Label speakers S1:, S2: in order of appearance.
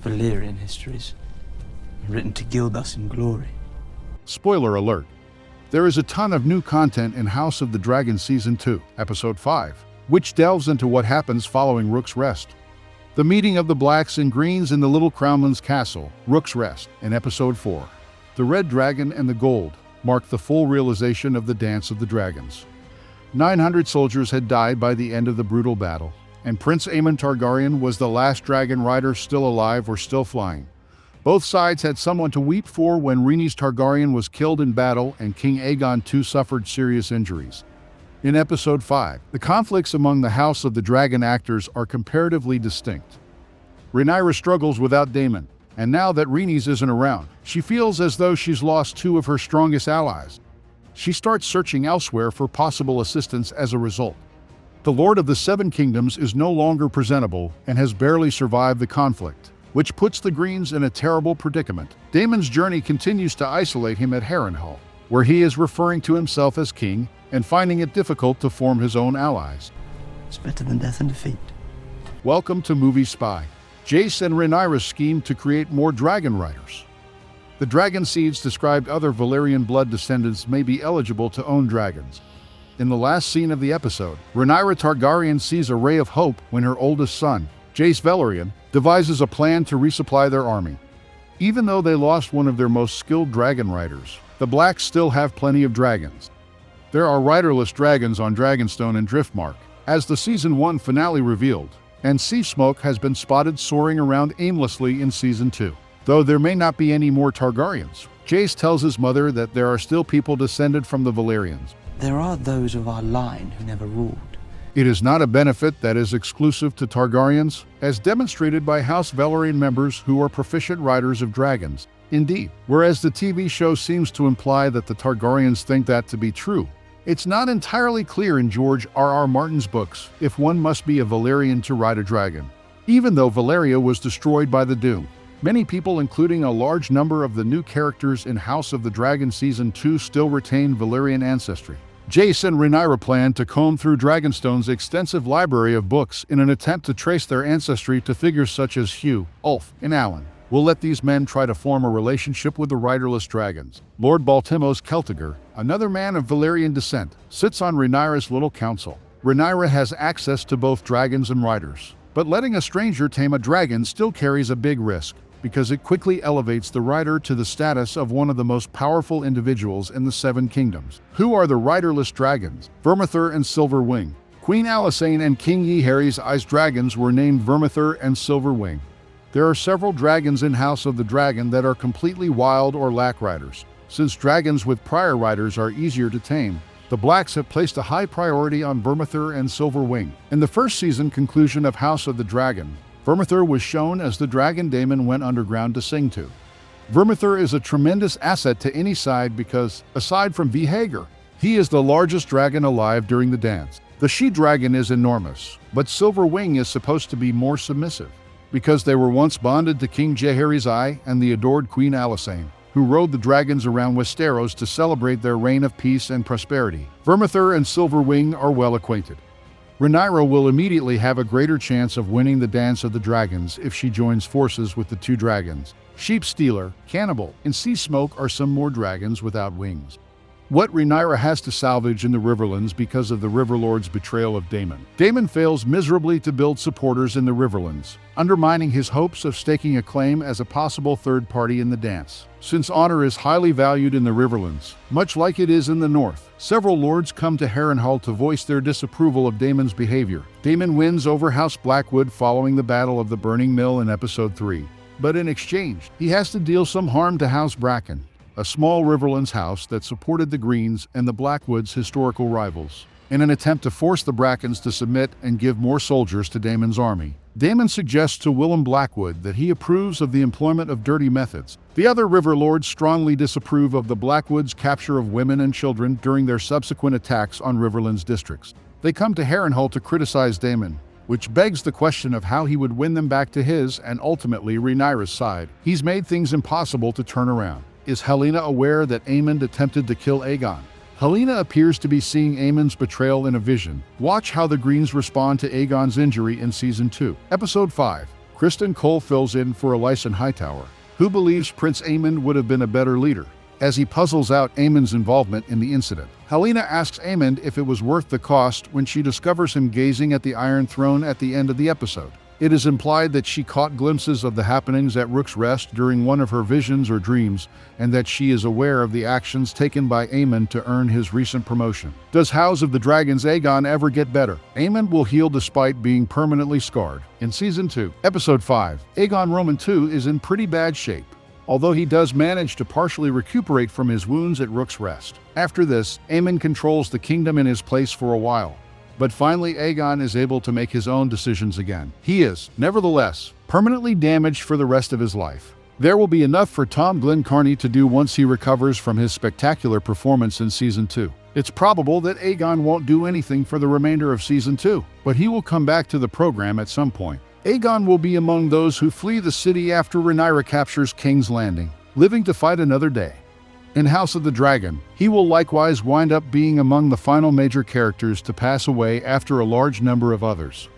S1: Valyrian histories, written to gild us in glory.
S2: Spoiler alert. There is a ton of new content in House of the Dragon Season 2, Episode 5, which delves into what happens following Rook's Rest. The meeting of the Blacks and Greens in the Little Crownlands Castle, Rook's Rest, in Episode 4. The Red Dragon and the Gold mark the full realization of the Dance of the Dragons. 900 soldiers had died by the end of the brutal battle, and Prince Aemon Targaryen was the last dragon rider still alive or still flying. Both sides had someone to weep for when Rhaenys Targaryen was killed in battle and King Aegon II suffered serious injuries. In Episode 5, the conflicts among the House of the Dragon actors are comparatively distinct. Rhaenyra struggles without Daemon, and now that Rhaenys isn't around, she feels as though she's lost two of her strongest allies. She starts searching elsewhere for possible assistance as a result. The Lord of the Seven Kingdoms is no longer presentable and has barely survived the conflict, which puts the Greens in a terrible predicament. Daemon's journey continues to isolate him at Harrenhal, where he is referring to himself as king and finding it difficult to form his own allies.
S1: It's better than death and defeat.
S2: Welcome to Movie Spy. Jace and Rhaenyra scheme to create more dragon riders. The dragon seeds described other Valyrian blood descendants may be eligible to own dragons. In the last scene of the episode, Rhaenyra Targaryen sees a ray of hope when her oldest son, Jace Velaryon, devises a plan to resupply their army. Even though they lost one of their most skilled dragon riders, the Blacks still have plenty of dragons. There are riderless dragons on Dragonstone and Driftmark, as the Season 1 finale revealed, and sea smoke has been spotted soaring around aimlessly in Season 2. Though there may not be any more Targaryens, Jace tells his mother that there are still people descended from the Valyrians.
S1: There are those of our line who never ruled.
S2: It is not a benefit that is exclusive to Targaryens, as demonstrated by House Velaryon members who are proficient riders of dragons. Indeed, whereas the TV show seems to imply that the Targaryens think that to be true, it's not entirely clear in George R.R. Martin's books if one must be a Valyrian to ride a dragon. Even though Valyria was destroyed by the Doom, many people, including a large number of the new characters in House of the Dragon Season 2, still retain Valyrian ancestry. Jace and Rhaenyra plan to comb through Dragonstone's extensive library of books in an attempt to trace their ancestry to figures such as Hugh, Ulf, and Alan. We'll let these men try to form a relationship with the riderless dragons. Lord Baltimos Celtiger, another man of Valyrian descent, sits on Rhaenyra's little council. Rhaenyra has access to both dragons and riders, but letting a stranger tame a dragon still carries a big risk, because it quickly elevates the rider to the status of one of the most powerful individuals in the Seven Kingdoms. Who are the riderless dragons? Vermithor and Silverwing. Queen Alysanne and King Jaehaerys' Ice dragons were named Vermithor and Silverwing. There are several dragons in House of the Dragon that are completely wild or lack riders. Since dragons with prior riders are easier to tame, the Blacks have placed a high priority on Vermithor and Silverwing. In the first season conclusion of House of the Dragon, Vermithor was shown as the dragon Daemon went underground to sing to. Vermithor is a tremendous asset to any side because, aside from Vhagar, he is the largest dragon alive during the dance. The she-dragon is enormous, but Silverwing is supposed to be more submissive, because they were once bonded to King Jaehaerys I and the adored Queen Alysanne, who rode the dragons around Westeros to celebrate their reign of peace and prosperity. Vermithor and Silverwing are well acquainted. Rhaenyra will immediately have a greater chance of winning the Dance of the Dragons if she joins forces with the two dragons. Sheepstealer, Cannibal, and Sea Smoke are some more dragons without wings. What Rhaenyra has to salvage in the Riverlands because of the Riverlord's betrayal of Daemon. Daemon fails miserably to build supporters in the Riverlands, undermining his hopes of staking a claim as a possible third party in the dance. Since honor is highly valued in the Riverlands, much like it is in the North, several lords come to Harrenhal to voice their disapproval of Daemon's behavior. Daemon wins over House Blackwood following the Battle of the Burning Mill in Episode 3. But in exchange, he has to deal some harm to House Bracken, a small Riverlands house that supported the Greens and the Blackwoods' historical rivals. In an attempt to force the Brackens to submit and give more soldiers to Daemon's army, Daemon suggests to Willem Blackwood that he approves of the employment of dirty methods. The other River Lords strongly disapprove of the Blackwoods' capture of women and children during their subsequent attacks on Riverlands districts. They come to Harrenhal to criticize Daemon, which begs the question of how he would win them back to his and ultimately Rhaenyra's side. He's made things impossible to turn around. Is Helaena aware that Aemon attempted to kill Aegon? Helaena appears to be seeing Aemon's betrayal in a vision. Watch how the Greens respond to Aegon's injury in Season 2. Episode 5. Kristen Cole fills in for Alyson Hightower, who believes Prince Aemon would have been a better leader, as he puzzles out Aemon's involvement in the incident. Helena asks Aemon if it was worth the cost when she discovers him gazing at the Iron Throne at the end of the episode. It is implied that she caught glimpses of the happenings at Rook's Rest during one of her visions or dreams, and that she is aware of the actions taken by Aemon to earn his recent promotion. Does House of the Dragon's Aegon ever get better? Aemon will heal despite being permanently scarred. In Season 2, Episode 5, Aegon Roman II is in pretty bad shape, although he does manage to partially recuperate from his wounds at Rook's Rest. After this, Aemon controls the kingdom in his place for a while, but finally Aegon is able to make his own decisions again. He is, nevertheless, permanently damaged for the rest of his life. There will be enough for Tom Glencarney to do once he recovers from his spectacular performance in Season 2. It's probable that Aegon won't do anything for the remainder of Season 2, but he will come back to the program at some point. Aegon will be among those who flee the city after Rhaenyra captures King's Landing, living to fight another day. In House of the Dragon, he will likewise wind up being among the final major characters to pass away after a large number of others.